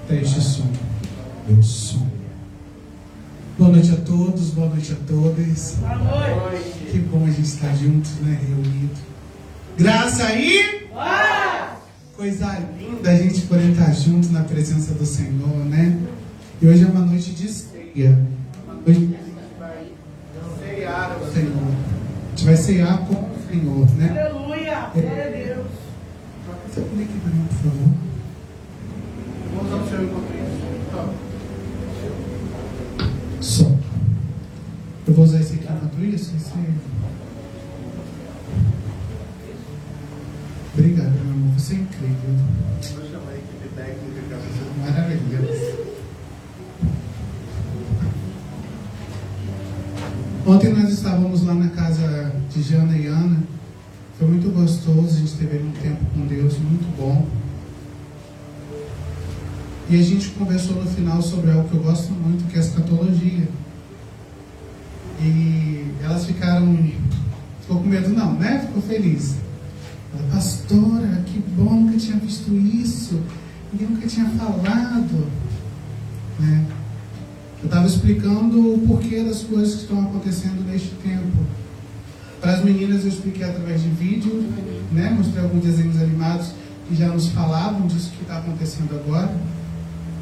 Teste som. Meu som. Boa noite a todos, boa noite a todas. Boa noite. Que bom a gente estar juntos, né? Reunido. Graça aí! Coisa linda a gente poder estar juntos na presença do Senhor, né? E hoje é uma noite de ceia. Hoje a gente vai ceiar o Senhor. A gente vai ceiar com o Senhor, né? Aleluia! Glória a Deus. Você pode aqui para mim, por favor? Vamos ao seu encontro. Som. Eu vou usar esse aqui enquanto isso. Obrigado, meu amor. Você é incrível. Vou chamar a equipe técnica. Maravilhoso. Ontem nós estávamos lá na casa de Jana e Ana. Foi muito gostoso. A gente teve um tempo com Deus muito bom. E a gente conversou no final sobre algo que eu gosto muito, que é a escatologia. E elas ficou com medo não, né? Ficou feliz. Ela, pastora, que bom, nunca tinha visto isso. Ninguém nunca tinha falado. Né? Eu estava explicando o porquê das coisas que estão acontecendo neste tempo. Para as meninas eu expliquei através de vídeo, né? Mostrei alguns desenhos animados que já nos falavam disso que está acontecendo agora.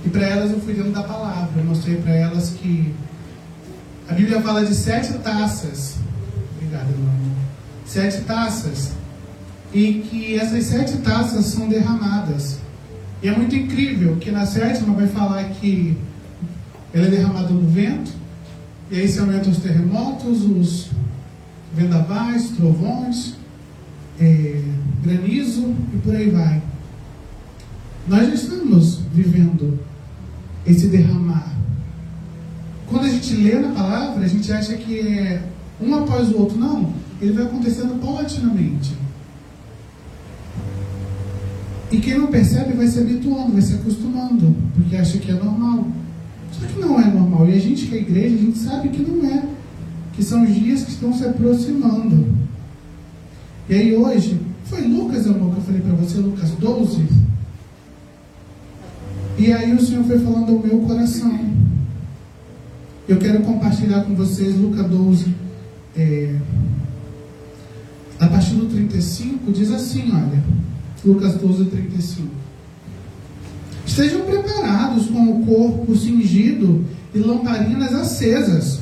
E para elas eu fui dentro da palavra. Eu mostrei para elas que a Bíblia fala de 7 taças. Obrigado, meu amor. 7 taças. E que essas 7 taças são derramadas. E é muito incrível que na 7ª vai falar que ela é derramada no vento, e aí se aumentam os terremotos, os vendavais, trovões, granizo e por aí vai. Nós já estamos vivendo esse derramar. Quando a gente lê na palavra, a gente acha que é um após o outro. Não, ele vai acontecendo paulatinamente. E quem não percebe vai se habituando, vai se acostumando, porque acha que é normal. Só que não é normal. E a gente que é igreja, a gente sabe que não é. Que são os dias que estão se aproximando. E aí hoje, foi Lucas, amor, que eu falei para você, Lucas 12. E aí o Senhor foi falando ao meu coração. Eu quero compartilhar com vocês Lucas 12, a partir do 35, diz assim, olha, Lucas 12, 35. Estejam preparados com o corpo cingido e lamparinas acesas.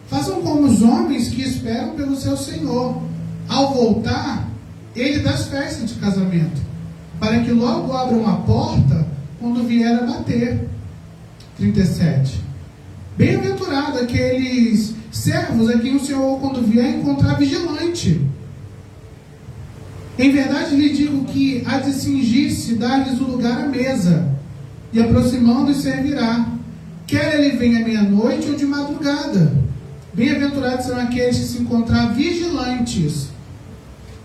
Façam como os homens que esperam pelo seu Senhor. Ao voltar, ele das festas de casamento, para que logo abram a porta quando vier a bater. 37. Bem-aventurado aqueles servos a quem o Senhor, quando vier, encontrar vigilante. Em verdade lhe digo que há de cingir-se, dar-lhes o lugar à mesa, e aproximando-se servirá, quer ele venha meia-noite ou de madrugada. Bem-aventurados são aqueles que se encontrar vigilantes.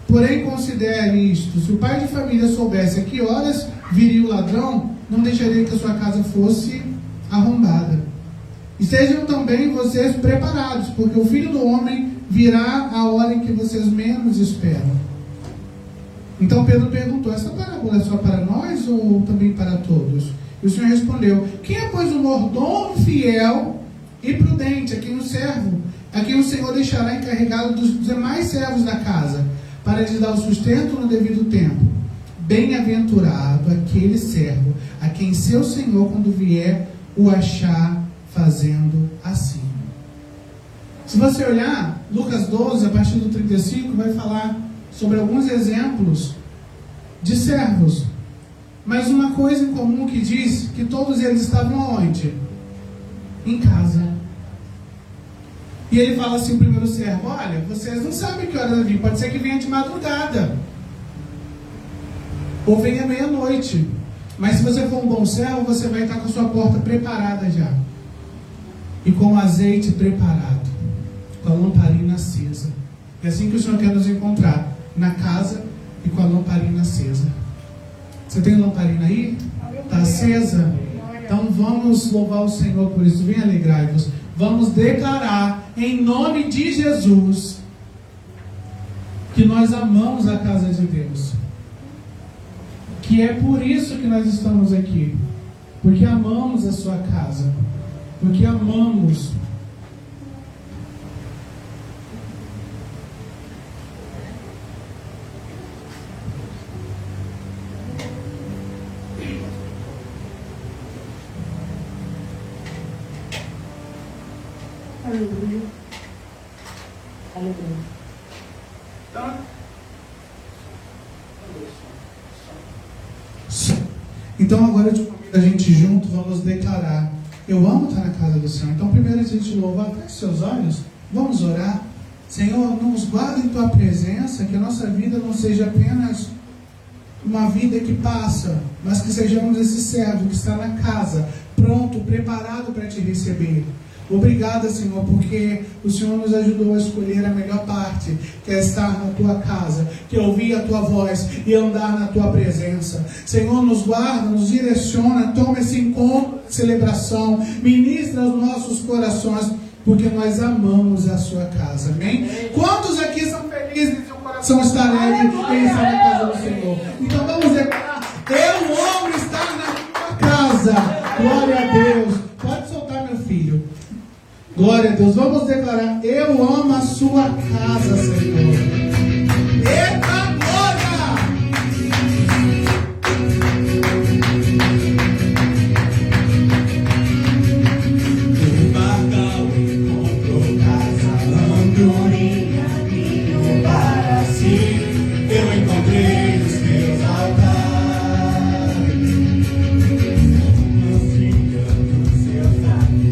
Porém, considere isto: se o pai de família soubesse a que horas viria o ladrão, não deixaria que a sua casa fosse arrombada. Estejam também vocês preparados, porque o Filho do Homem virá a hora em que vocês menos esperam. Então Pedro perguntou: essa parábola é só para nós ou também para todos? E o Senhor respondeu: quem é, pois, o mordomo fiel e prudente, a quem o Senhor deixará encarregado dos demais servos da casa, para lhes dar o sustento no devido tempo? Bem-aventurado aquele servo a quem seu Senhor, quando vier, o achar fazendo assim. Se você olhar, Lucas 12, a partir do 35, vai falar sobre alguns exemplos de servos. Mas uma coisa em comum que diz que todos eles estavam onde? Em casa. E ele fala assim, o primeiro servo: olha, vocês não sabem que hora vai vir, pode ser que venha de madrugada, ou venha meia-noite, mas se você for um bom servo, você vai estar com a sua porta preparada já, e com o azeite preparado, com a lamparina acesa. É assim que o Senhor quer nos encontrar, na casa e com a lamparina acesa. Você tem lamparina aí? Está acesa? Então vamos louvar o Senhor por isso. Venha alegrar-vos. Vamos declarar em nome de Jesus que nós amamos a casa de Deus, que é por isso que nós estamos aqui, porque amamos a sua casa, porque amamos. Aleluia. Aleluia. Então agora eu te convido a gente junto, vamos declarar: eu amo estar na casa do Senhor. Então primeiro, antes de te louvar, feche seus olhos, vamos orar. Senhor, nos guarda em tua presença, que a nossa vida não seja apenas uma vida que passa, mas que sejamos esse servo que está na casa, pronto, preparado para te receber. Obrigada, Senhor, porque o Senhor nos ajudou a escolher a melhor parte, que é estar na tua casa, que é ouvir a tua voz e andar na tua presença. Senhor, nos guarda, nos direciona, toma esse encontro, celebração, ministra os nossos corações, porque nós amamos a sua casa. Amém? Quantos aqui são felizes e o coração está alegre em estar na casa do Senhor? Então vamos declarar: eu amo estar na tua casa. Glória a Deus. Pode soltar, meu filho. Glória a Deus. Vamos declarar: eu amo a sua casa, Senhor. Eita glória! O Bacau encontrou casa, andorinha, vinho para si. Eu encontrei os meus altares, não se engano, seus amigos.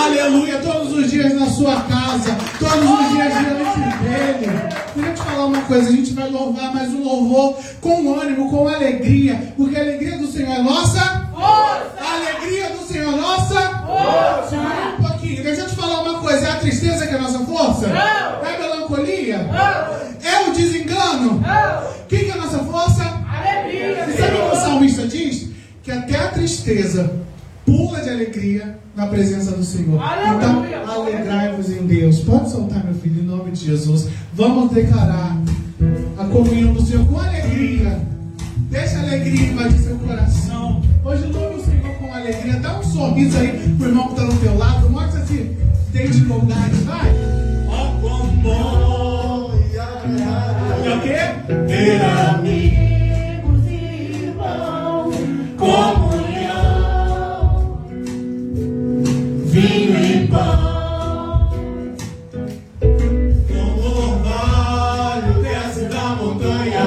Aleluia, todos os dias na sua casa, todos os dias diante dele. Deixa eu te falar uma coisa, a gente vai louvar, mas um louvor com ânimo, com alegria, porque a alegria do Senhor é nossa força. A alegria do Senhor é nossa força. Um pouquinho, deixa eu te falar uma coisa, é a tristeza que é a nossa força? Não. É a melancolia? Não. É o desengano? Não. O que é a nossa força? Alegria. E sabe o que o salmista diz? Que até a tristeza pula de alegria na presença do Senhor. Então, alegrai-vos em Deus. Pode soltar, meu filho, em nome de Jesus. Vamos declarar a comunhão do Senhor com alegria. Deixa a alegria invadir seu coração. Hoje louve o Senhor com alegria. Dá um sorriso aí pro irmão que está no teu lado. Mostra esse dente colgado. Vai. Ó, quão bom e agradável. E o quê? Ter amigos e irmãos, comunhão, vinho e pão. Como orvalho desce da montanha,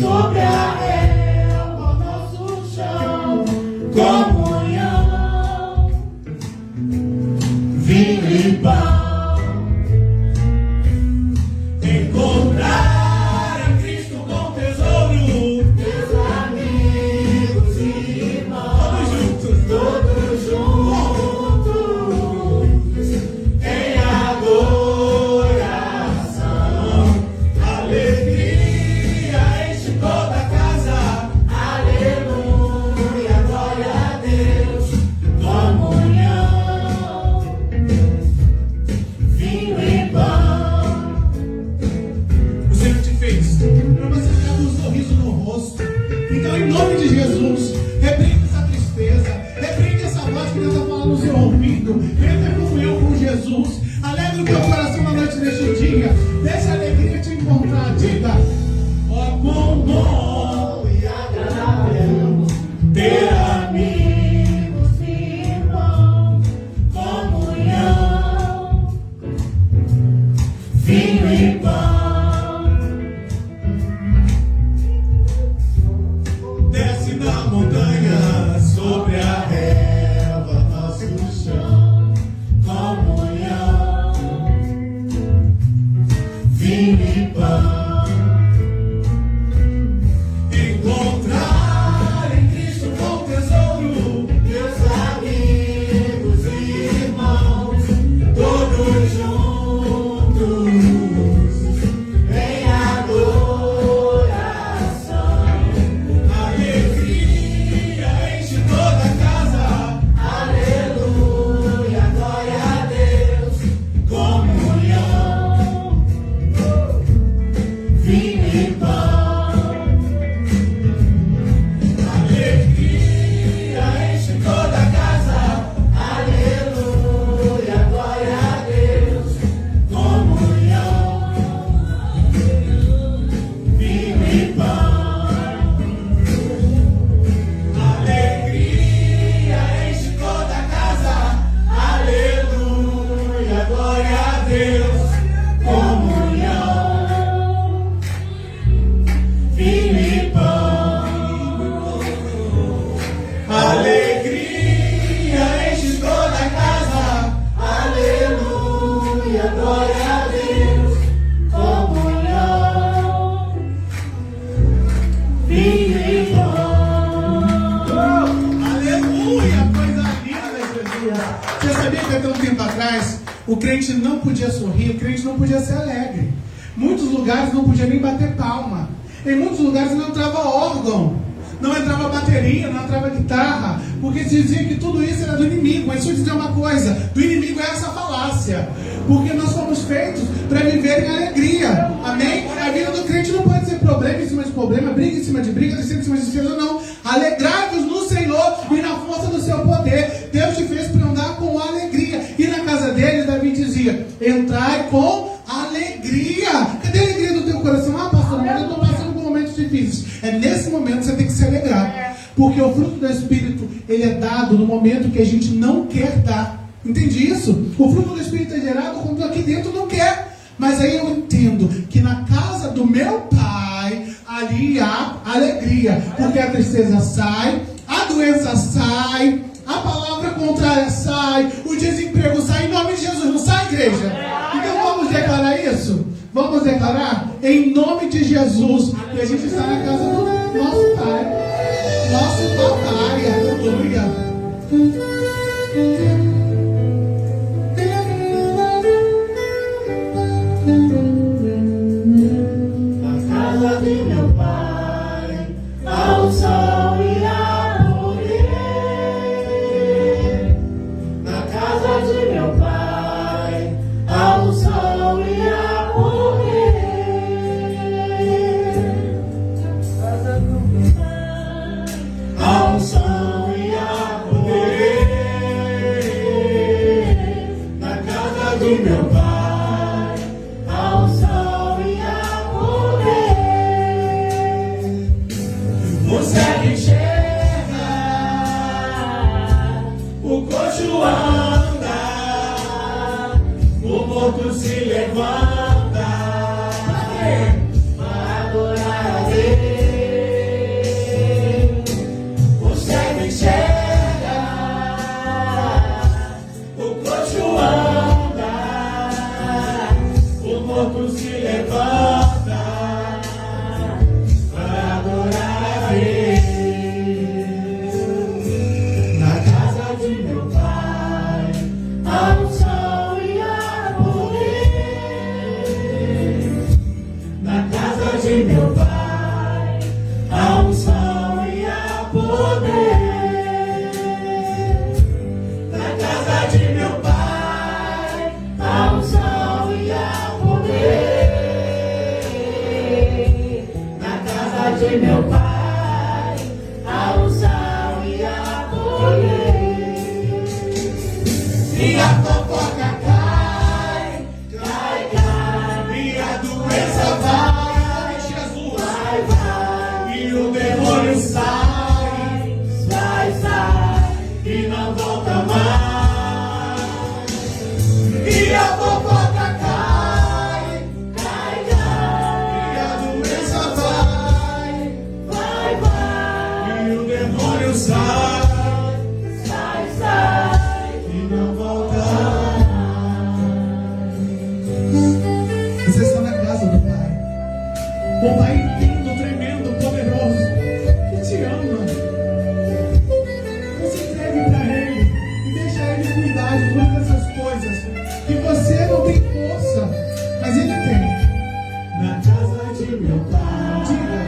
Sobre a relva, nosso chão, comunhão, vinho e pão. encontrar em Cristo com tesouro. Meus amigos e irmãos, Todos juntos. todos juntos, em adoração. Alegria enche toda a casa. Aleluia, glória a Deus, comunhão, vinho e pão. O Senhor te fez para você ter um sorriso no rosto. Então, em nome de Jesus, repreende essa tristeza, repreende essa voz que Deus está falando no seu ouvido. Entra em comunhão com Jesus. Alegra o teu coração na noite deste dia. Deixa a alegria te encontrar. Diga: ó, quão bom E agradável ter amigos e irmãos, comunhão, vinho e pão. desce da montanha sobre a relva, nosso chão. Comunhão, vinho e pão. Encontrar em Cristo com tesouro. Meus amigos e irmãos, todos juntos, em adoração. Alegria enche toda a casa. Aleluia, glória a Deus, comunhão, vinho e pão. Alegria enche toda a casa. Aleluia, glória a Deus, comunhão, vinho e pão. Alegria enche toda a casa. Aleluia, glória a Deus. Comunhão, vinho e pão. Alegria enche toda a casa. Aleluia, glória a Deus, comunhão, vinho e pão. Aleluia, coisa linda, Jesus. Você sabia que até um tempo atrás o crente não podia sorrir, o crente não podia ser alegre. Muitos lugares não podia nem bater palma. Em muitos lugares não entrava órgão, não entrava bateria, não entrava guitarra, porque se dizia que tudo isso era do inimigo. Mas deixa eu dizer uma coisa: do inimigo é essa falácia, porque nós fomos feitos para viver em alegria. Amém? A vida do crente não pode ser problema em cima de problema, briga em cima de briga, descida em cima de descida, não. Alegrai-vos no Senhor e na força do seu poder. Deus te fez para andar com alegria. E na casa dele, Davi dizia: entrai com alegria. Cadê a alegria do teu coração? Ah, pastor, mas eu estou passando por momentos difíceis. É nesse momento que você tem que se alegrar, porque o fruto do Espírito, ele é dado no momento que a gente não quer dar. Entende isso? O fruto do Espírito é gerado quando aqui dentro não quer. Mas aí eu entendo que na casa do meu Pai, ali há alegria, porque a tristeza sai, a doença sai, a palavra contrária sai, o desemprego sai. igreja? Então vamos declarar isso? Vamos declarar em nome de Jesus. E a gente está na casa do nosso Pai. Nosso papai, aleluia. Na casa de meu pai, ao sol e a poder. Na casa de meu pai, ao sol e a poder. Casa do meu pai, ao sol e a poder. Na casa do meu pai, ao sol e a poder. Você enxerga, o coxo anda, o morto se levanta. Para adorar a Deus. Você enxerga, o coxo anda, o morto se levanta. Para adorar a Deus. Na casa de meu pai, ao sol e a poder. Na casa de meu pai, ao sol e a poder. Na casa de meu pai, ao sol e a poder. Na casa de meu pai, ao sol e a poder. E a fofoca cai, cai, cai. E a doença vai, Jesus, vai, vai. E o demônio sai, sai, sai. E não volta mais. E a fofoca cai, cai, cai. E a doença vai, vai, vai. E o demônio sai, sai, sai. E não volta mais. Você está na casa do Pai. O Pai lindo, tremendo, poderoso, que te ama. Você entregue para Ele e deixa Ele cuidar de todas essas coisas que você não tem força, mas Ele tem. Na casa de meu pai, Diga.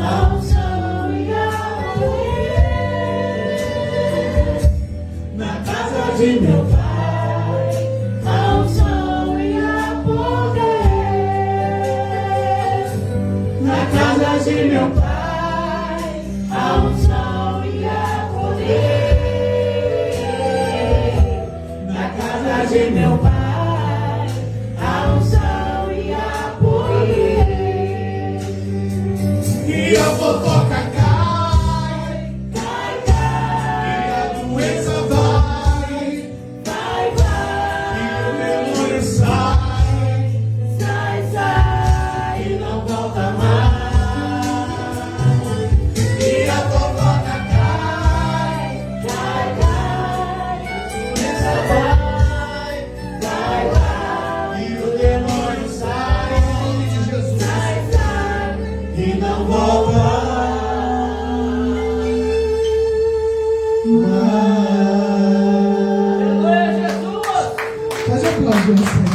ao sol e a poder. Na casa de meu pai, ao sol e a poder. Na casa de meu pai, ao sol e a poder. Na casa de meu pai, ao sol e a poder. E a fofoca cai, Cai, cai, e a doença vai, vai, vai. e o demônio sai. Sai, sai, e não volta mais. E a fofoca cai, Cai, cai, essa vai, vai, vai. e o demônio sai. Em nome de Jesus. Sai, sai, e não volta mais. Pode aplaudir o Senhor.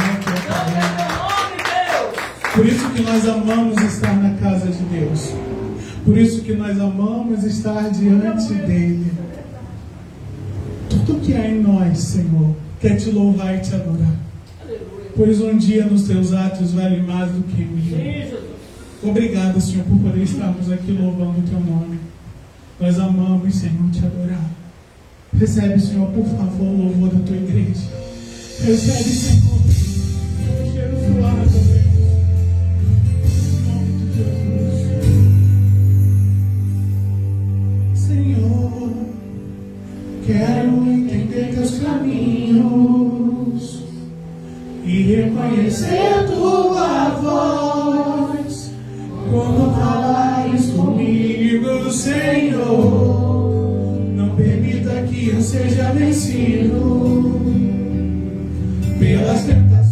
Por isso que nós amamos estar na casa de Deus. Por isso que nós amamos estar diante dEle. Tudo que há em nós, Senhor, quer te louvar e te adorar. Pois um dia nos teus atos vale mais do que mil. Obrigado, Senhor, por poder estarmos aqui louvando o teu nome. Nós amamos, Senhor, te adorar. Recebe, Senhor, por favor, o louvor da tua igreja. Recebe, Senhor, o cheiro suave, Deus. Em nome de Jesus. Senhor, quero entender teus caminhos e reconhecer tua voz quando falares comigo, Senhor. Não permita que eu seja vencido pelas tentações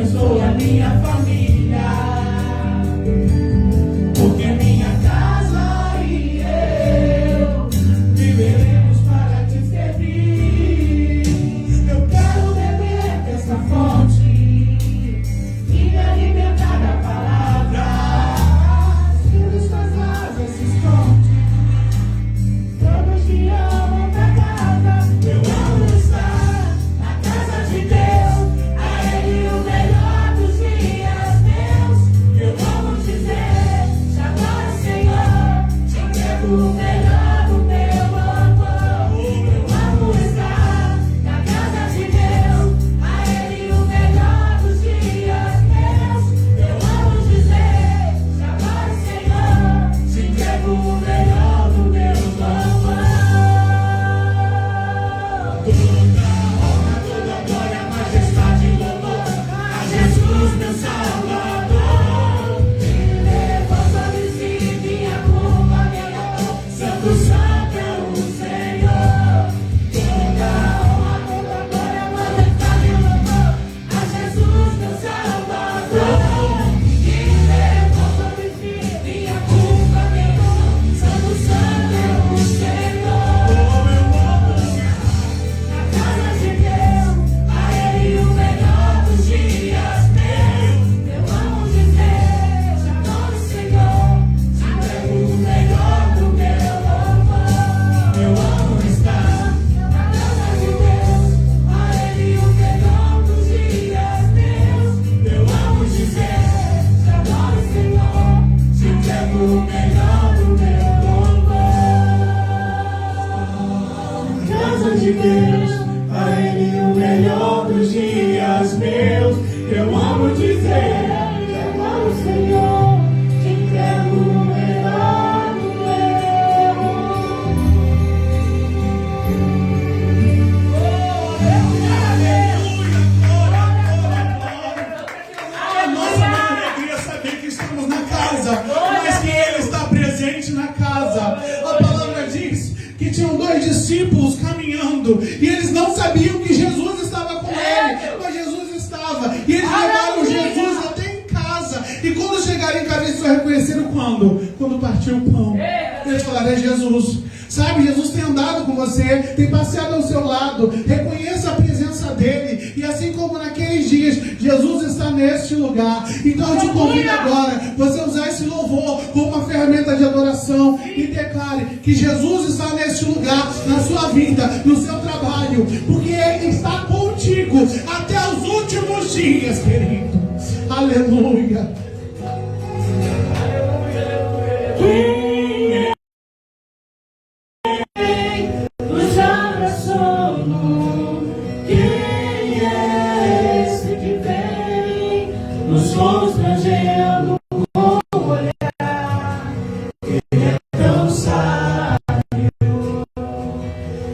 abençoe a minha família, porque minha casa e eu viveremos para te servir. Eu quero beber dessa fonte e me alimentar da palavra, que dos tuas asas se esconde. Todos te amam pra casa, eu amo estar na casa de Deus, a Ele o melhor dos dias meus. Eu amo dizer, agora Senhor, te entrego o melhor do meu amor. Eu amo estar na casa de Deus, a Ele o melhor dos dias meus. Eu amo dizer, agora Senhor, te entrego o melhor do meu amor. Toda honra, toda glória, majestade e louvor a Jesus, meu Salvador. Ele levou sobre si minha culpa, minha dor. Santo, santo é o Senhor. Toda honra, toda glória, majestade e louvor a Jesus, meu Salvador. Ele levou sobre si minha culpa, minha dor. Santo, santo é o Senhor. Na casa de Deus, a Ele o melhor dos dias meus. Eu amo dizer, adoro o Senhor, te entrego o melhor do meu amor. Eu amo estar na casa de Deus, a Ele o melhor dos dias meus. Eu amo dizer, adoro o Senhor, te entrego o melhor do meu amor. Casa de Deus, a Ele o melhor dos dias meus. Eu amo dizer, adoro o Senhor, te entrego o melhor do meu amor. A nossa maior alegria é saber que estamos na casa, mas que Ele está presente na casa. A palavra diz que tinham 2 discípulos caminhando e eles não sabiam que Jesus estava com ele, mas Jesus estava. E eles levaram Jesus até em casa. E quando chegaram em casa, eles só reconheceram quando? Quando partiu o pão. Eles falaram, é Jesus. Sabe, Jesus tem andado com você, tem passeado ao seu lado. Reconheça a presença dele. E assim como naqueles dias, Jesus está neste lugar. Então eu te convido agora, você usar esse louvor como uma ferramenta de adoração e declare que Jesus está neste lugar, na sua vida, no seu trabalho, porque Ele está contigo até os últimos dias, querido. Aleluia. Nos abraçou, quem é esse que vem nos constrangendo com o olhar? Ele é tão sábio,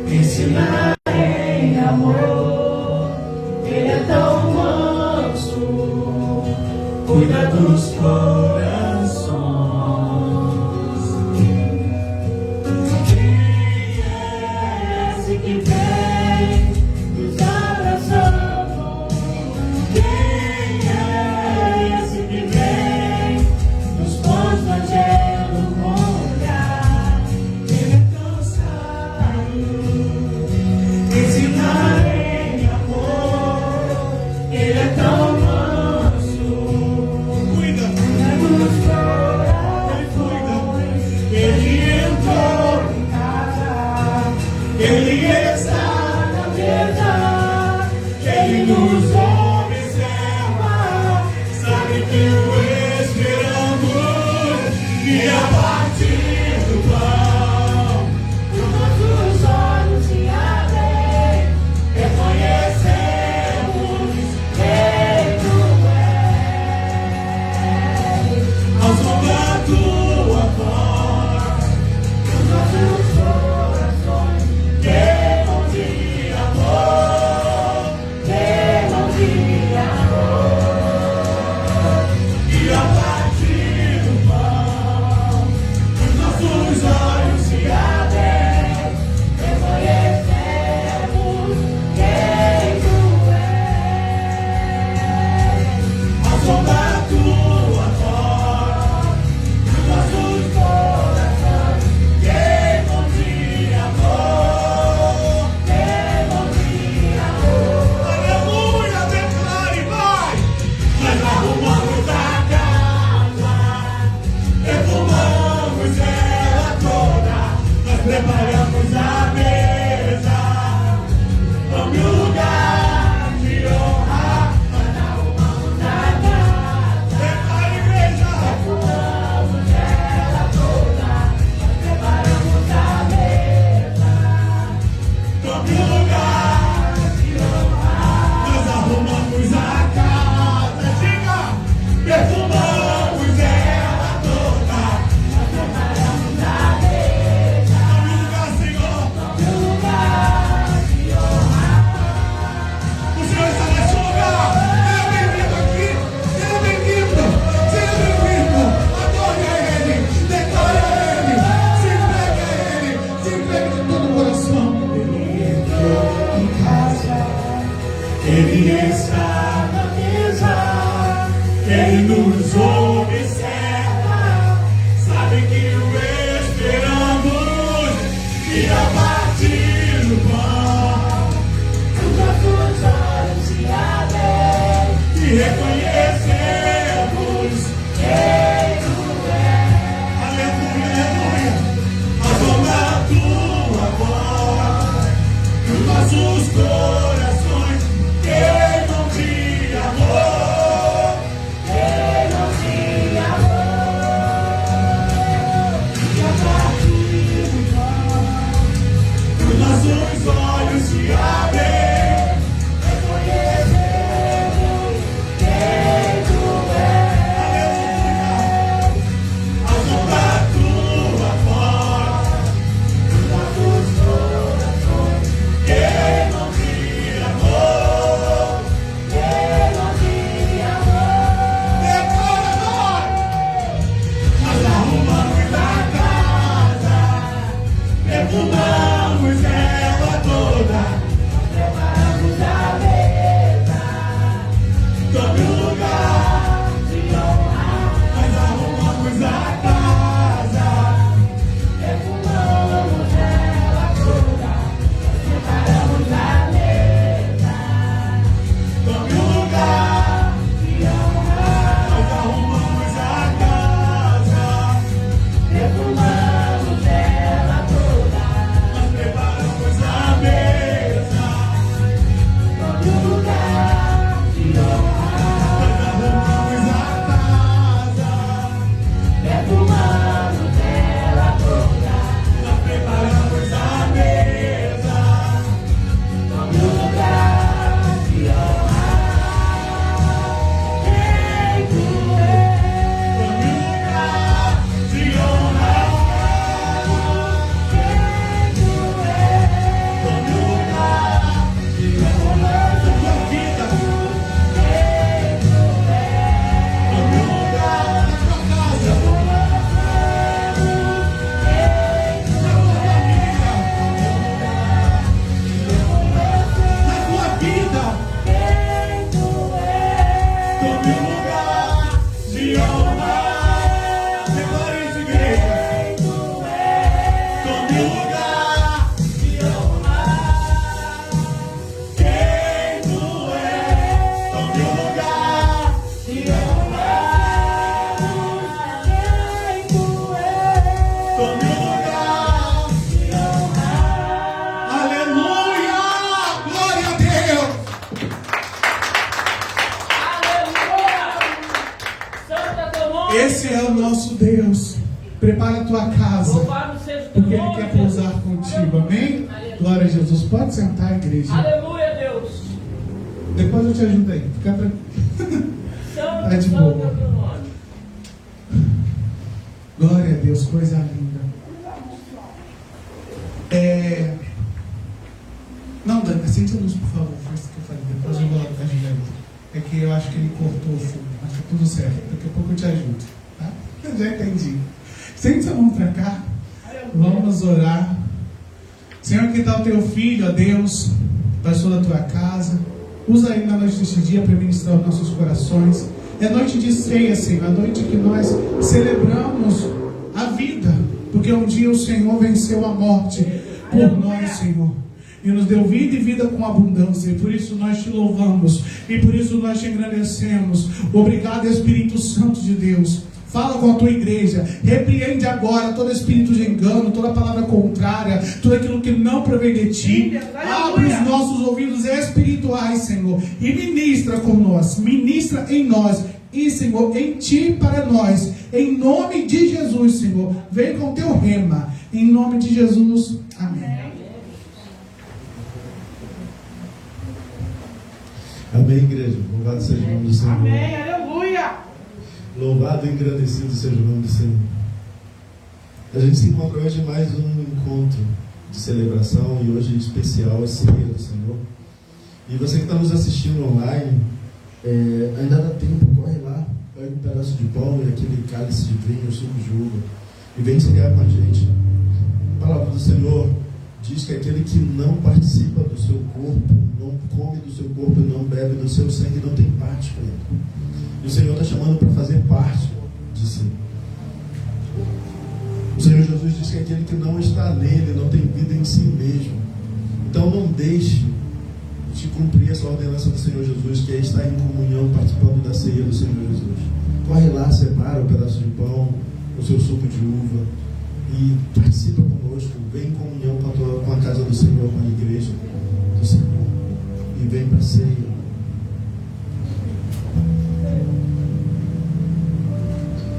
ensinar em amor. Ele é tão manso, cuida dos corações. Que vem nos abraçando. Quem é esse que vem nos constrangendo com o olhar? Ele é tão sábio, ensinar em amor. Ele é tão manso, Cuida. dos perfumamos ela toda. Nós preparamos a mesa. No lugar, Senhor. No lugar de honra. O Senhor está nesse lugar. Seja bem-vindo aqui. Seja bem-vindo. Seja bem-vindo. Adore a Ele. Declare a Ele. Se entregue a Ele. Se entregue de todo o coração. Ele entrou em casa. Ele está na mesa. Ele nos observa. Sabe que o esperamos. E a partir do pão, os nossos olhos se abrem e reconhecemos quem tu és. Aleluia, aleluia. A tua voz nos nossos corações. Quem não te amou? Quem não te amou? E a partir do pão, os nossos olhos se abrem, reconhecemos quem tu és. A som da tua voz, os nossos corações. Quem não te amou? Quem não te amou? Declara nós! Nós arrumamos a casa, perfumamos ela toda, nós preparamos a mesa. Tome um lugar de honra. Nós arrumamos a casa, perfumamos ela toda, nós preparamos a mesa. Tome um lugar de honra. Nós arrumamos a casa, perfumamos ela toda, nós preparamos a mesa. Tome um lugar de honra. Nós arrumamos a casa, perfumamos ela toda, nós preparamos a mesa. Tome um lugar de honra. Quem tu és? Tome um lugar de honra. Quem tu és? Tome um lugar de honra. Da tua vida. Quem tu és? Tome um lugar na tua casa. Na tua vida. Quem tu és? Tome um lugar de honra. Declare isso, igreja. Quem tu és? Tome um lugar de honra. Quem tu és? Tome um lugar de honra. Quem tu és? Tome um lugar de honra. Aleluia! Glória a Deus! Santa teu nome. Esse é o nosso Deus. Prepara a tua casa, Louvado seja o teu porque Ele nome, quer Jesus. pousar contigo. Amém? Glória a Jesus. Pode sentar, igreja. Aleluia, Deus. Depois eu te ajudo aí. Fica tranquilo. Santo, Tá de santo boa. é o teu nome. Glória a Deus, coisa linda. Não, Dani, acende a luz, por favor. Foi isso que eu falei. Depois eu vou lá com a Juliana. É que eu acho que ele cortou o fogo. Mas tá tudo certo. Daqui a pouco eu te ajudo. Tá? Eu já entendi. Sente sua mão pra cá. Vamos orar. Senhor, aqui está o teu filho, ó Deus, pastor da tua casa. Usa ele na noite deste dia para ministrar os nossos corações. É noite de ceia, Senhor. É noite que nós celebramos a vida. Porque um dia o Senhor venceu a morte por nós, Senhor. E nos deu vida e vida com abundância. E por isso nós te louvamos. E por isso nós te engrandecemos. Obrigado, Espírito Santo de Deus. Fala com a tua igreja. Repreende agora todo espírito de engano, toda palavra contrária, tudo aquilo que não provém de ti. Abre os nossos ouvidos espirituais, Senhor. E ministra conosco. Ministra em nós. E, Senhor, em ti para nós. Em nome de Jesus, Senhor. Vem com teu rema. Em nome de Jesus. Amém. Amém, igreja. Louvado seja o nome do Senhor. Amém, aleluia. Louvado e engrandecido seja o nome do Senhor. A gente se encontra hoje em mais um encontro de celebração e hoje especial, a ceia do Senhor. E você que está nos assistindo online, ainda dá tempo, corre lá, pega um pedaço de pão e aquele cálice de vinho, suco de uva, e vem cear com a gente. A palavra do Senhor diz que aquele que não participa do seu corpo, não come do seu corpo e não bebe do seu sangue, não tem parte com ele. E o Senhor está chamando para fazer parte de si. O Senhor Jesus diz que aquele que não está nele não tem vida em si mesmo. Então não deixe de cumprir essa ordenança do Senhor Jesus, que é estar em comunhão, participando da ceia do Senhor Jesus. Corre lá, separa um pedaço de pão, o seu suco de uva e participa conosco. Vem em comunhão com a casa do Senhor, com a igreja do Senhor, e vem para a ceia.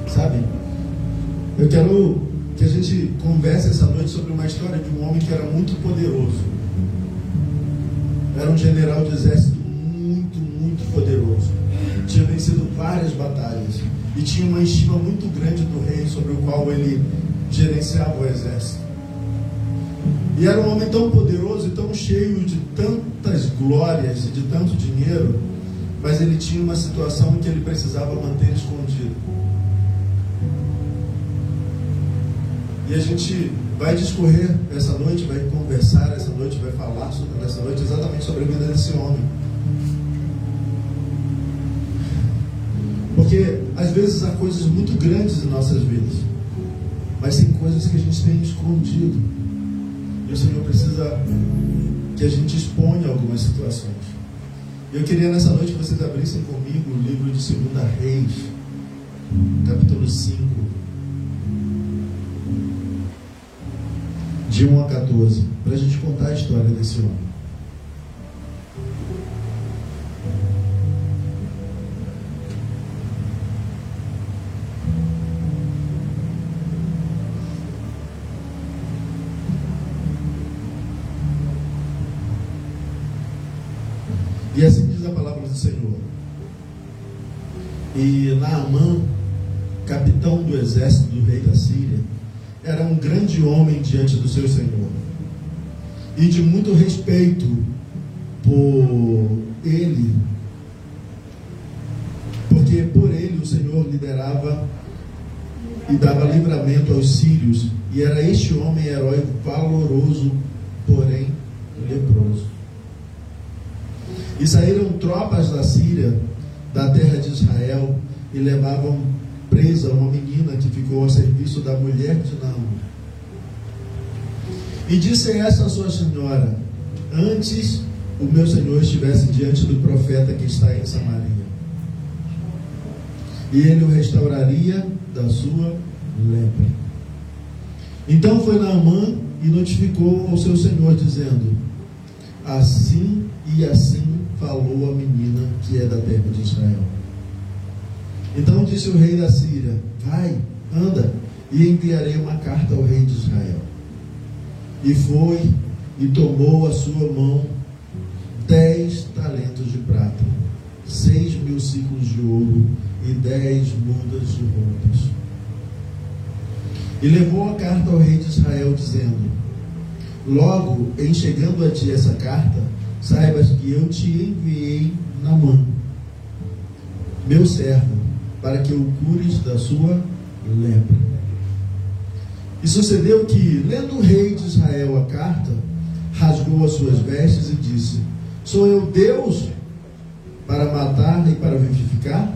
Sabe, eu quero que a gente converse essa noite sobre uma história de um homem que era muito poderoso. Era um general de exército muito, muito poderoso. Tinha vencido várias batalhas e tinha uma estima muito grande do rei, sobre o qual ele gerenciava o exército. E era um homem tão poderoso e tão cheio de tantas glórias e de tanto dinheiro, mas ele tinha uma situação em que ele precisava manter escondido. E a gente vai discorrer essa noite, vai conversar essa noite, vai falar nessa noite exatamente sobre a vida desse homem. Porque às vezes há coisas muito grandes em nossas vidas, mas tem coisas que a gente tem escondido. E o Senhor precisa que a gente exponha algumas situações. Eu queria nessa noite que vocês abrissem comigo o livro de 2 Reis, capítulo 5. De 1 a 14, para a gente contar a história desse homem. E assim diz a palavra do Senhor. E Naamã, capitão do exército do rei da Síria, era um grande homem diante do seu Senhor, e de muito respeito por ele, porque por ele o Senhor liderava e dava livramento aos sírios, e era este homem herói valoroso, porém leproso. E saíram tropas da Síria, da terra de Israel, e levavam presa uma menina que ficou ao serviço da mulher de Naamã. E disse essa sua senhora: antes o meu senhor estivesse diante do profeta que está em Samaria, e ele o restauraria da sua lepra. Então foi Naamã e notificou ao seu senhor, dizendo: assim e assim falou a menina que é da terra de Israel. Então disse o rei da Síria: vai, anda, e enviarei uma carta ao rei de Israel. E foi e tomou à sua mão 10 talentos de prata, 6.000 ciclos de ouro e 10 mudas de roupas. E levou a carta ao rei de Israel, dizendo: logo em chegando a ti essa carta, saibas que eu te enviei Naamã, meu servo, para que o cures da sua lepra. E sucedeu que, lendo o rei de Israel a carta, rasgou as suas vestes e disse: sou eu Deus para matar e para vivificar?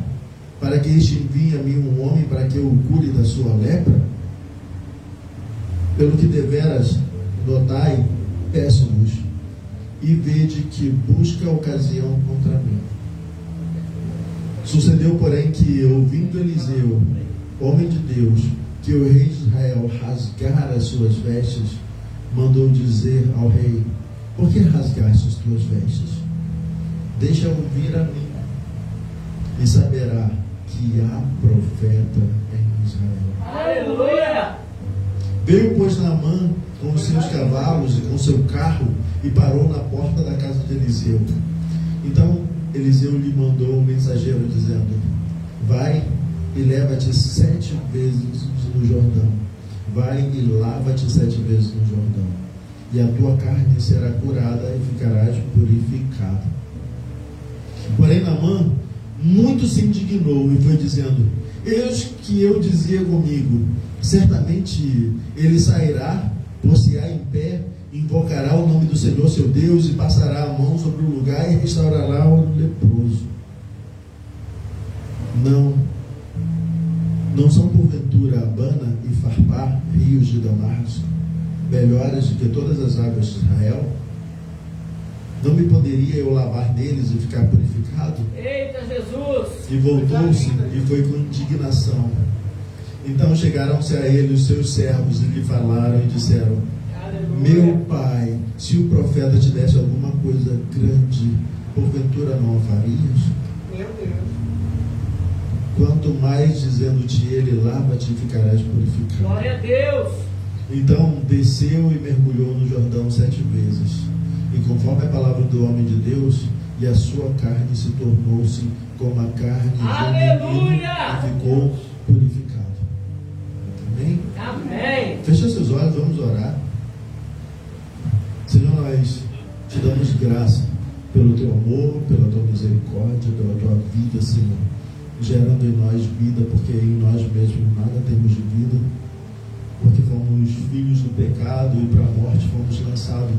Para que este envie a mim um homem para que eu o cure da sua lepra? Pelo que deveras notai, peço-vos, e vede que busca ocasião contra mim. Sucedeu, porém, que, ouvindo Eliseu, homem de Deus, que o rei de Israel rasgara as suas vestes, mandou dizer ao rei: por que rasgaste as tuas vestes? Deixa-o vir a mim, e saberá que há profeta em Israel. Aleluia! Veio, pois, Naamã com os seus cavalos e com seu carro, e parou na porta da casa de Eliseu. Então Eliseu lhe mandou um mensageiro, dizendo: vai e leva-te 7 vezes no Jordão. Vai e lava-te 7 vezes no Jordão, e a tua carne será curada e ficarás purificado. Porém, Naamã muito se indignou e foi dizendo: eis que eu dizia comigo, certamente ele sairá, pôr-se-á em pé, invocará o nome do Senhor seu Deus e passará a mão sobre o lugar e restaurará o leproso. Não são porventura Abana e Farpar, rios de Damasco, melhores do que todas as águas de Israel? Não me poderia eu lavar neles e ficar purificado? Eita, Jesus! E voltou-se e foi com indignação. Então chegaram-se a ele os seus servos e lhe falaram e disseram: meu pai, se o profeta te desse alguma coisa grande, porventura não a farias? Meu Deus. Quanto mais dizendo-te ele, lava-te e ficarás purificado. Glória a Deus! Então desceu e mergulhou no Jordão 7 vezes. E conforme a palavra do homem de Deus, e a sua carne se tornou-se como a carne de um menino e ficou purificado. Amém? Amém! Fecha seus olhos, vamos orar. Senhor, nós te damos graça pelo teu amor, pela tua misericórdia, pela tua vida, Senhor, gerando em nós vida, porque em nós mesmos nada temos de vida, porque fomos filhos do pecado e para a morte fomos lançados,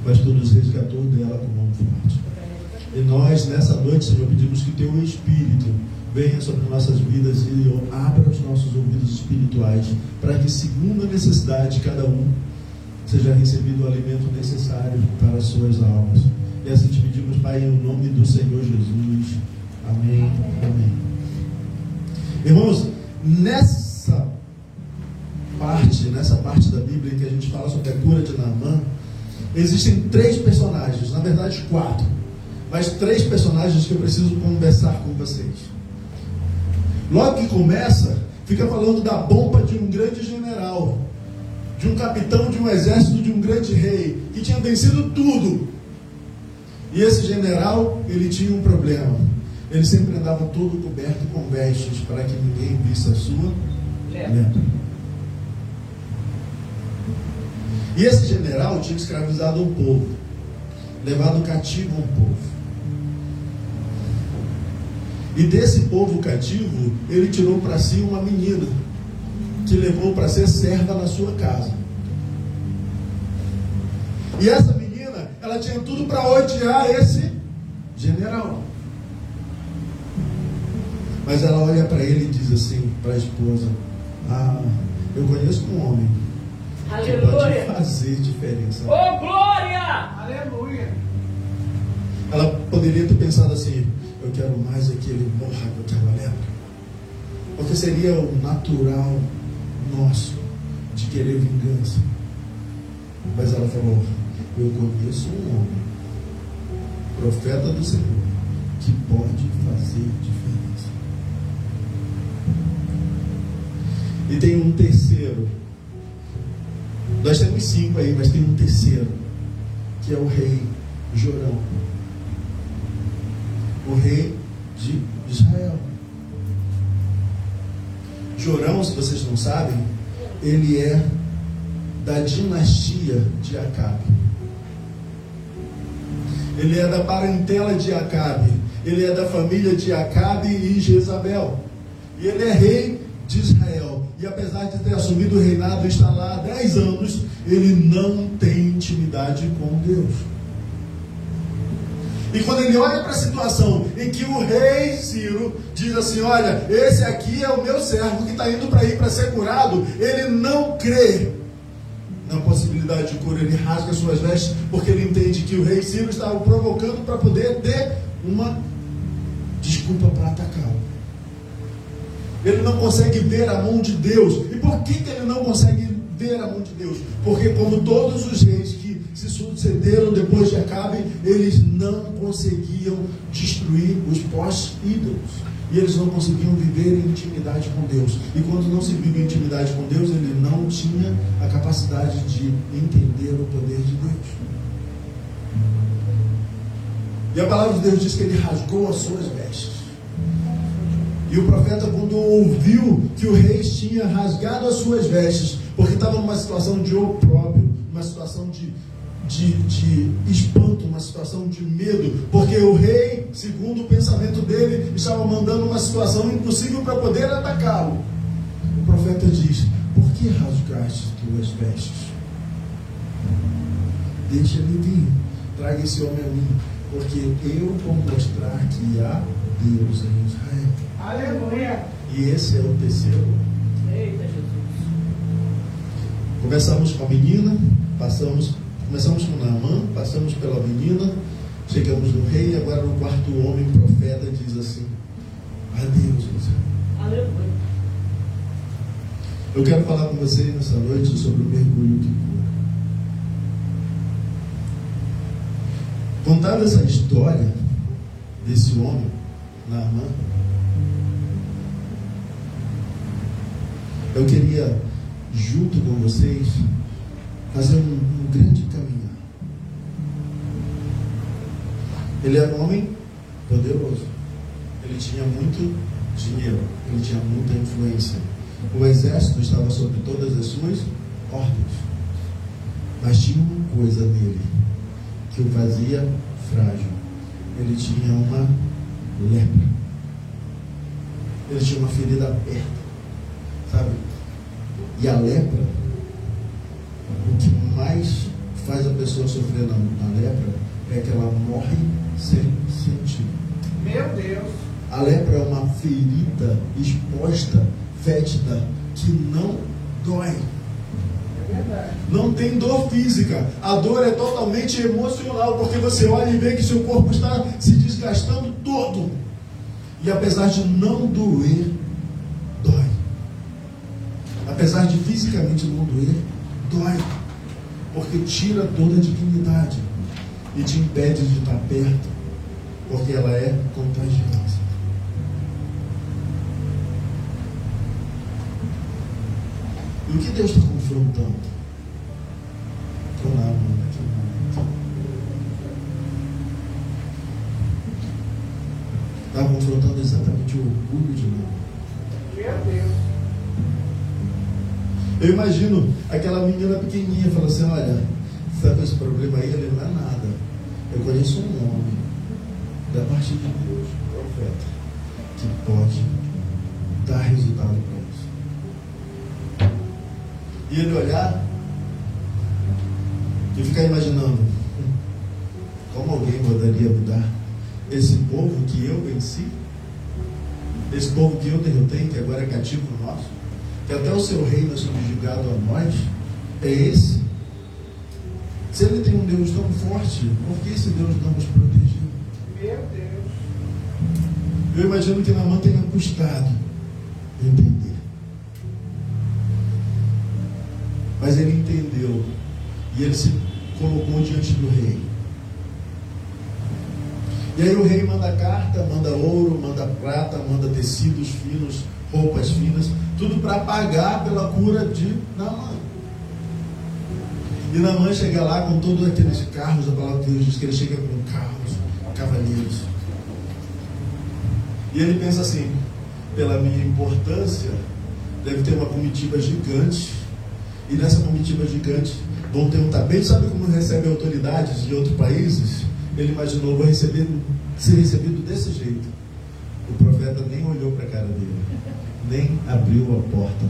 mas tu nos resgatou dela com mão forte. E nós, nessa noite, Senhor, pedimos que teu Espírito venha sobre nossas vidas e abra os nossos ouvidos espirituais, para que, segundo a necessidade de cada um, seja recebido o alimento necessário para as suas almas. E assim te pedimos, Pai, em nome do Senhor Jesus. Amém. Amém. Irmãos, nessa parte da Bíblia em que a gente fala sobre a cura de Naamã, existem 3 personagens, na verdade 4, mas 3 personagens que eu preciso conversar com vocês. Logo que começa, fica falando da bomba de um grande general, de um capitão de um exército, de um grande rei, que tinha vencido tudo. E esse general, ele tinha um problema. Ele sempre andava todo coberto com vestes, para que ninguém visse a sua lepra. E esse general tinha escravizado um povo, levado cativo um povo. E desse povo cativo, ele tirou para si uma menina, que levou para ser serva na sua casa. E essa menina, ela tinha tudo para odiar esse general. Mas ela olha para ele e diz assim, para a esposa: ah, eu conheço um homem que pode fazer diferença. Oh, glória! Aleluia. Ela poderia ter pensado assim: eu quero mais é que ele morra do que ela lepra, porque seria o natural nosso de querer vingança. Mas ela falou: eu conheço um homem, profeta do Senhor, que pode fazer diferença. E tem um terceiro. Nós temos 5 aí, mas tem um terceiro, que é o rei Jorão, o rei de Israel. Jorão, se vocês não sabem, ele é da dinastia de Acabe. Ele é da parentela de Acabe. Ele é da família de Acabe e Jezabel. E ele é rei de Israel. E apesar de ter assumido o reinado e estar lá há 10 anos, ele não tem intimidade com Deus. E quando ele olha para a situação em que o rei Ciro diz assim: olha, esse aqui é o meu servo que está indo para ir para ser curado, ele não crê na possibilidade de cura. Ele rasga suas vestes, porque ele entende que o rei Ciro está o provocando para poder ter uma desculpa para atacá-lo. Ele não consegue ver a mão de Deus. E por que ele não consegue ver a mão de Deus? Porque, como todos os reis que se sucederam depois de Acabe, eles não conseguiam destruir os pós-ídolos. E eles não conseguiam viver em intimidade com Deus. E quando não se vive em intimidade com Deus, ele não tinha a capacidade de entender o poder de Deus. E a palavra de Deus diz que ele rasgou as suas vestes. E o profeta, quando ouviu que o rei tinha rasgado as suas vestes, porque estava numa situação de opróbrio, uma situação de espanto, uma situação de medo, porque o rei, segundo o pensamento dele, estava mandando uma situação impossível para poder atacá-lo. O profeta diz: por que rasgaste tuas vestes? Deixa ele vir, traga esse homem a mim, porque eu vou mostrar que há Deus em Israel. Aleluia. E esse é o terceiro. Eita, Jesus. Começamos com a menina, começamos com Naamã, passamos pela menina, chegamos no rei, e agora no quarto homem, profeta, diz assim: há Deus em Israel. Aleluia. Eu quero falar com vocês nessa noite sobre o mergulho que cura. Contada essa história desse homem, Naamã, eu queria, junto com vocês, fazer um grande caminhar. Ele era um homem poderoso. Ele tinha muito dinheiro. Ele tinha muita influência. O exército estava sob todas as suas ordens. Mas tinha uma coisa nele que o fazia frágil. Ele tinha uma lepra. Ele tinha uma ferida aberta, sabe? E a lepra, o que mais faz a pessoa sofrer na lepra é que ela morre sem sentir. Meu Deus. A lepra é uma ferida exposta, fétida, que não dói. É verdade. Não tem dor física. A dor é totalmente emocional, porque você olha e vê que seu corpo está se desgastando todo. E apesar de não doer, dói. Apesar de fisicamente não doer, dói. Porque tira toda a dignidade e te impede de estar perto, porque ela é contagiosa. E o que Deus está confrontando com Naamã naquele momento? Está confrontando exatamente o orgulho de Naamã. Meu Deus. Eu imagino aquela menina pequenininha falando assim: olha, sabe esse problema aí? Ele não é nada. Eu conheço um homem da parte de Deus, profeta, que pode dar resultado para isso. E ele olhar e ficar imaginando: como alguém poderia mudar esse povo que eu venci, esse povo que eu derrotei, que agora é cativo nosso, que até o seu reino é subjugado a nós, é esse? Se ele tem um Deus tão forte, por que esse Deus não nos protegeu? Meu Deus. Eu imagino que Naamã tenha custado entender. Mas ele entendeu. E ele se colocou diante do rei. E aí o rei manda carta, manda ouro, manda prata, manda tecidos finos, roupas finas, tudo para pagar pela cura de Naamã. E Naamã chega lá com todos aqueles carros, a palavra de Deus diz que ele chega com carros, cavaleiros. E ele pensa assim: pela minha importância, deve ter uma comitiva gigante. E nessa comitiva gigante vão ter um tapete. Sabe como recebe autoridades de outros países? Ele imaginou: vou ser recebido desse jeito. O profeta nem olhou para a cara dele, nem abriu a porta.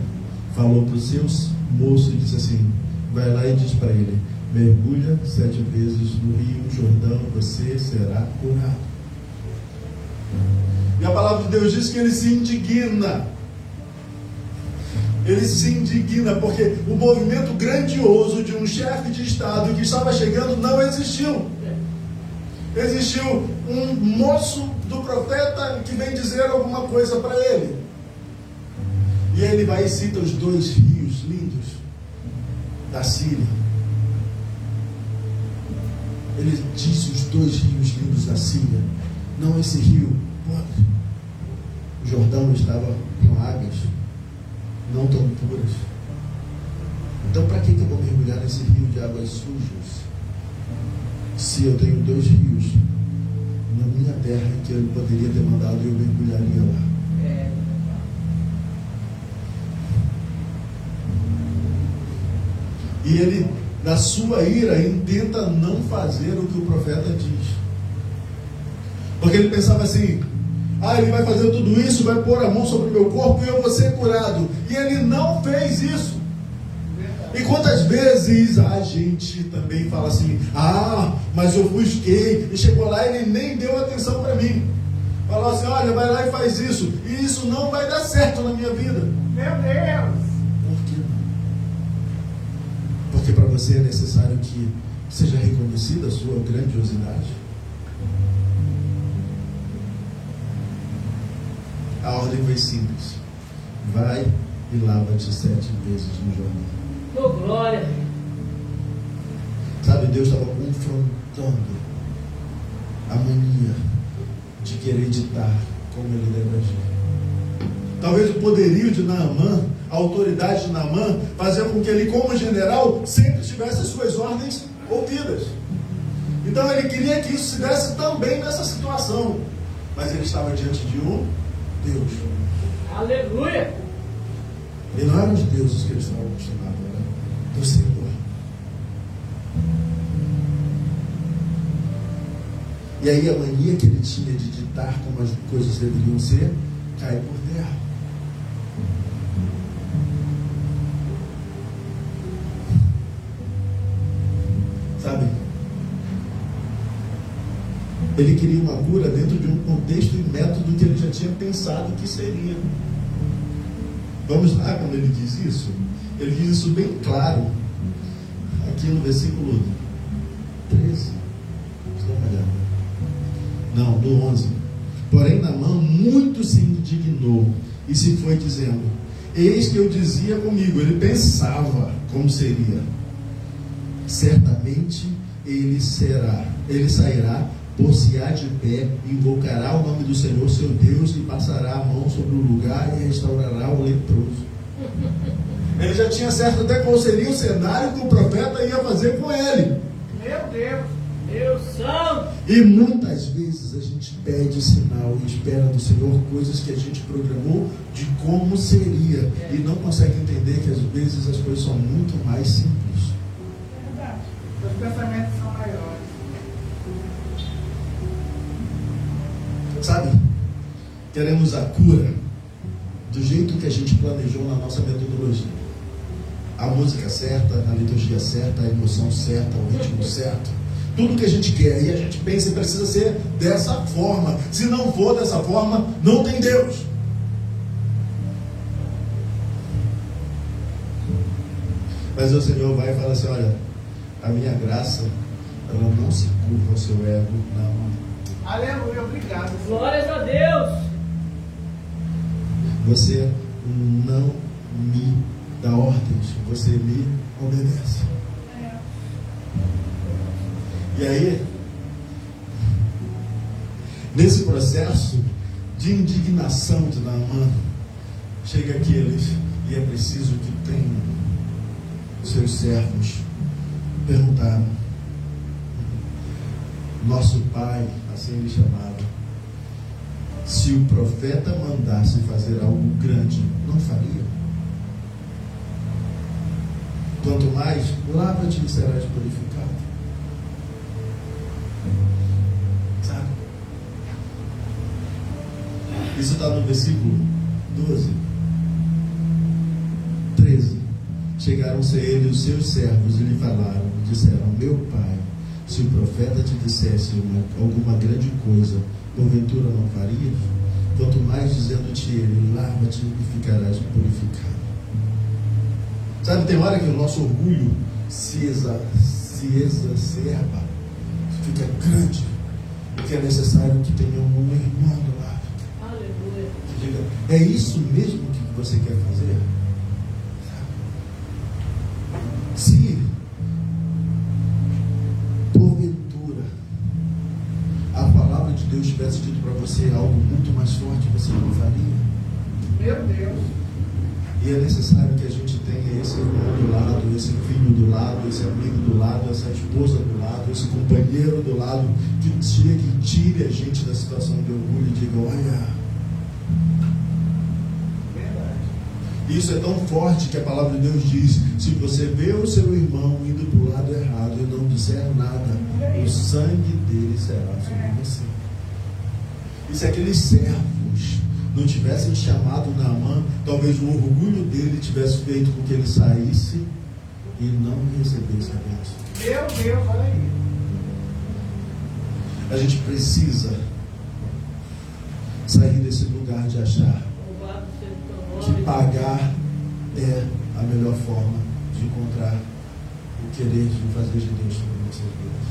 Falou para os seus moços e disse assim: vai lá e diz para ele: mergulha 7 vezes no rio Jordão, você será curado. E a palavra de Deus diz que ele se indigna. Ele se indigna porque o movimento grandioso de um chefe de Estado que estava chegando não existiu. Existiu um moço do profeta que vem dizer alguma coisa para ele. E ele vai e cita os 2 rios lindos da Síria. Ele diz os 2 rios lindos da Síria. Não esse rio podre. O Jordão estava com águas não tão puras. Então para que eu vou mergulhar nesse rio de águas sujas, se eu tenho 2 rios na minha terra que eu poderia ter mandado e eu mergulharia lá? E ele, na sua ira, ele tenta não fazer o que o profeta diz. Porque ele pensava assim: ele vai fazer tudo isso, vai pôr a mão sobre o meu corpo e eu vou ser curado. E ele não fez isso. E quantas vezes a gente também fala assim: mas eu busquei, e chegou lá e ele nem deu atenção para mim. Falou assim: olha, vai lá e faz isso, e isso não vai dar certo na minha vida. Meu Deus! Por que não? Porque para você é necessário que seja reconhecida a sua grandiosidade. A ordem foi simples: vai e lava-te 7 vezes no Jordão. Oh, glória! Sabe, Deus estava confrontando a mania de querer ditar como ele deve agir. Talvez o poderio de Naamã, a autoridade de Naamã, fazia com que ele, como general, sempre tivesse as suas ordens ouvidas. Então ele queria que isso se desse também nessa situação. Mas ele estava diante de um Deus. Aleluia! E não eram os deuses que eles estavam acostumados, era do Senhor. E aí a mania que ele tinha de ditar como as coisas deveriam ser, cai por terra. Sabe? Ele queria uma cura dentro de um contexto e método que ele já tinha pensado que seria. Vamos lá quando ele diz isso. Ele diz isso bem claro, aqui no versículo 13. Não, do 11. Porém, Naamã muito se indignou e se foi dizendo: eis que eu dizia comigo. Ele pensava como seria. Certamente ele sairá, por-se-á de pé, invocará o nome do Senhor seu Deus e passará a mão sobre o lugar e restaurará o leproso. Ele já tinha certo até qual seria o cenário que o profeta ia fazer com ele. Meu Deus! Deus Santo! E muitas vezes a gente pede sinal e espera do Senhor coisas que a gente programou de como seria, e não consegue entender que às vezes as coisas são muito mais simples. É verdade. Os pensamentos são maiores. Sabe? Queremos a cura do jeito que a gente planejou na nossa metodologia. A música certa, a liturgia certa, a emoção certa, o ritmo certo. Tudo que a gente quer e a gente pensa e precisa ser dessa forma. Se não for dessa forma, não tem Deus. Mas o Senhor vai e fala assim: olha, a minha graça, ela não se curva ao seu ego, não. Aleluia, obrigado. Glórias a Deus! Você não me dá ordens, você me obedece. E aí, nesse processo de indignação de Naamã, chega aqueles, e é preciso que tenham seus servos, perguntaram: nosso pai, assim ele chamava, se o profeta mandasse fazer algo grande, não faria? Quanto mais, lava-te e serás purificado. Sabe? Isso está no versículo 12. 13. Chegaram-se a ele os seus servos e lhe falaram, disseram: meu pai, se o profeta te dissesse alguma grande coisa, porventura não farias? Quanto mais dizendo-te ele, lava-te e ficarás purificado. Sabe, tem hora que o nosso orgulho se exacerba, fica grande, porque é necessário que tenha um irmão do lado. Aleluia! Que diga: é isso mesmo que você quer fazer? Se porventura a palavra de Deus tivesse dito para você algo muito mais forte, você não faria? Meu Deus. E é necessário que a gente tenha esse irmão do lado, esse filho do lado, esse amigo do lado, essa esposa do lado, esse companheiro do lado, que tire a gente da situação de orgulho e diga: olha, Isso é tão forte que a palavra de Deus diz: se você vê o seu irmão indo para o lado errado e não disser nada, o sangue dele será sobre você. E se aqueles servos não tivessem chamado Naamã, talvez o orgulho dele tivesse feito com que ele saísse e não recebesse a bênção. Meu Deus, olha aí. A gente precisa sair desse lugar de achar Louvado seja o teu que nome. pagar é a melhor forma de encontrar o querer de fazer de Deus sobre nossas vidas.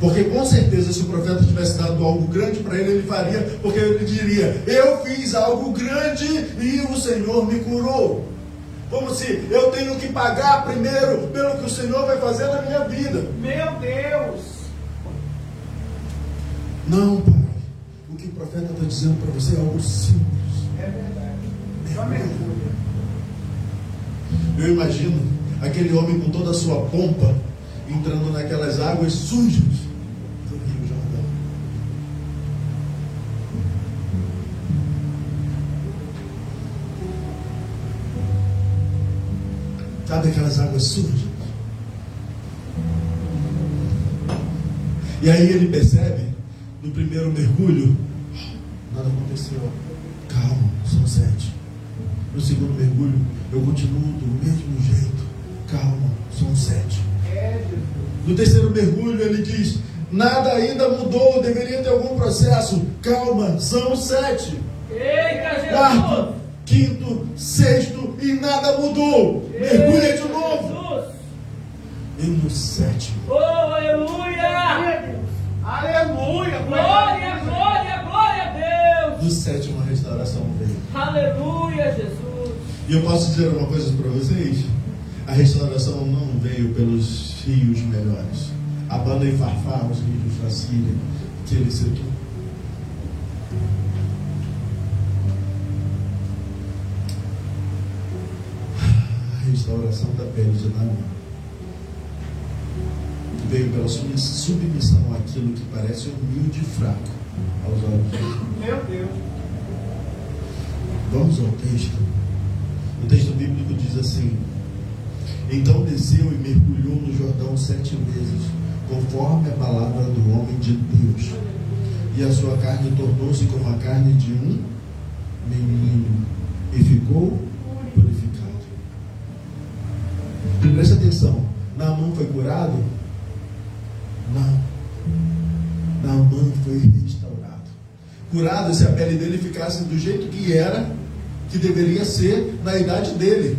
Porque com certeza, se o profeta tivesse dado algo grande para ele, ele faria, porque ele diria: eu fiz algo grande e o Senhor me curou. Como se eu tenho que pagar primeiro pelo que o Senhor vai fazer na minha vida. Meu Deus. Não, pai. O que o profeta está dizendo para você é algo simples. É verdade. Só mergulha. Eu imagino aquele homem com toda a sua pompa entrando naquelas águas sujas do Rio Jordão. Sabe aquelas águas sujas? E aí ele percebe, no primeiro mergulho, nada aconteceu. Calma, são 7. No segundo mergulho, eu continuo do mesmo jeito. Calma, são 7. É, Jesus. No terceiro mergulho, ele diz: nada ainda mudou, deveria ter algum processo. Calma, são 7. Eita, Jesus! Quarto, quinto, sexto, e nada mudou. Mergulha de novo. Jesus! E no 7º, Oh, aleluia! Aleluia. Glória, glória, glória a Deus! no 7º a restauração veio. Aleluia, Jesus! E eu posso dizer uma coisa para vocês: a restauração não veio pelos rios melhores. Abana e Farfá, os rios da Síria, que ele citou. A restauração da pele de Naamã veio pela submissão àquilo que parece humilde e fraco aos olhos de Deus. Meu Deus. Vamos ao texto. O texto bíblico diz assim: então desceu e mergulhou no Jordão 7 vezes, conforme a palavra do homem de Deus, e a sua carne tornou-se como a carne de um menino, e ficou purificado. Presta atenção: Naamã foi curado? Não. Naamã foi restaurado. Curado se a pele dele ficasse do jeito que era, que deveria ser na idade dele.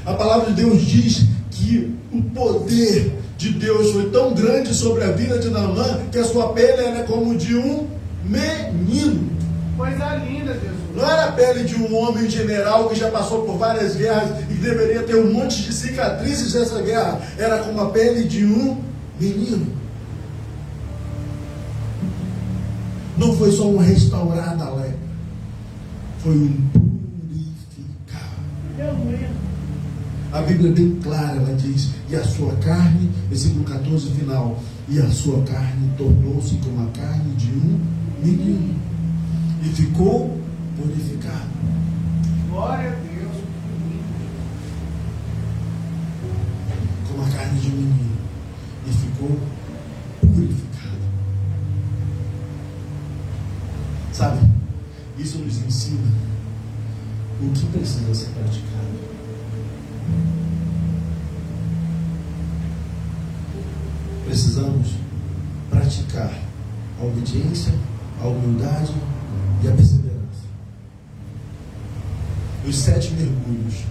A palavra de Deus diz que o poder de Deus foi tão grande sobre a vida de Naamã que a sua pele era como de um menino. Coisa linda, Jesus. Não era a pele de um homem general que já passou por várias guerras e deveria ter um monte de cicatrizes dessa guerra. Era como a pele de um menino. Não foi só um restaurar da lepra, foi um purificar. A Bíblia é bem clara, ela diz: e a sua carne, versículo 14 final, e a sua carne tornou-se como a carne de um menino, e ficou purificado. Glória a Deus. Como a carne de um menino, e ficou purificado. Sabe, isso nos ensina o que precisa ser praticado. Precisamos praticar a obediência, a humildade e a perseverança. Os 7 mergulhos.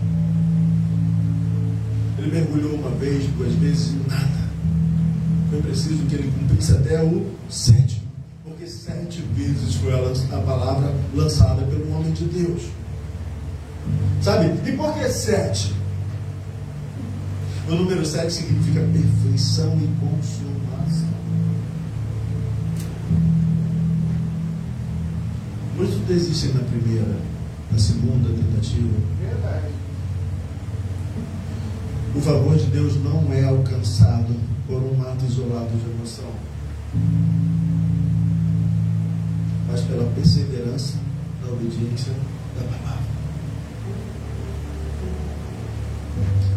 Ele mergulhou uma vez, 2 vezes e nada. Foi preciso que ele cumprisse até o 7º. Porque 7 vezes foi a palavra lançada pelo homem de Deus. Sabe? E por que 7? O número 7 significa perfeição e consumação. Muitos desistem na primeira, na segunda tentativa. Verdade. O favor de Deus não é alcançado por um ato isolado de emoção, mas pela perseverança na obediência da palavra.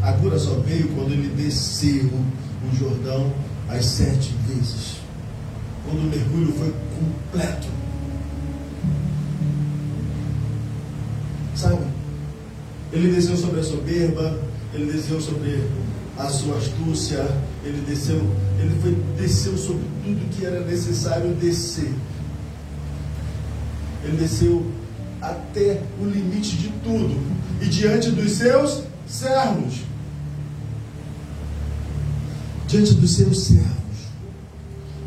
A cura só veio quando ele desceu o Jordão as 7 vezes. Quando o mergulho foi completo. Sabe? Ele desceu sobre a soberba, ele desceu sobre a sua astúcia, ele desceu sobre tudo que era necessário descer. Ele desceu até o limite de tudo. E diante dos seus servos. Diante dos seus servos.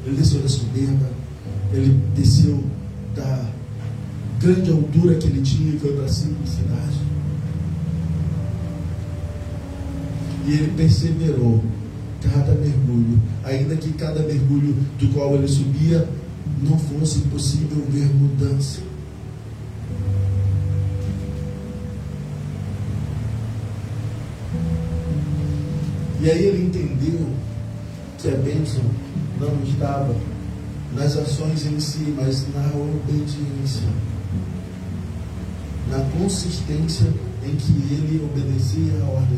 Ele desceu da soberba. Ele desceu da grande altura que ele tinha e foi para a simplicidade. E ele perseverou cada mergulho, ainda que cada mergulho do qual ele subia não fosse possível ver mudança. E aí ele entendeu que a bênção não estava nas ações em si, mas na obediência, na consistência em que ele obedecia a ordem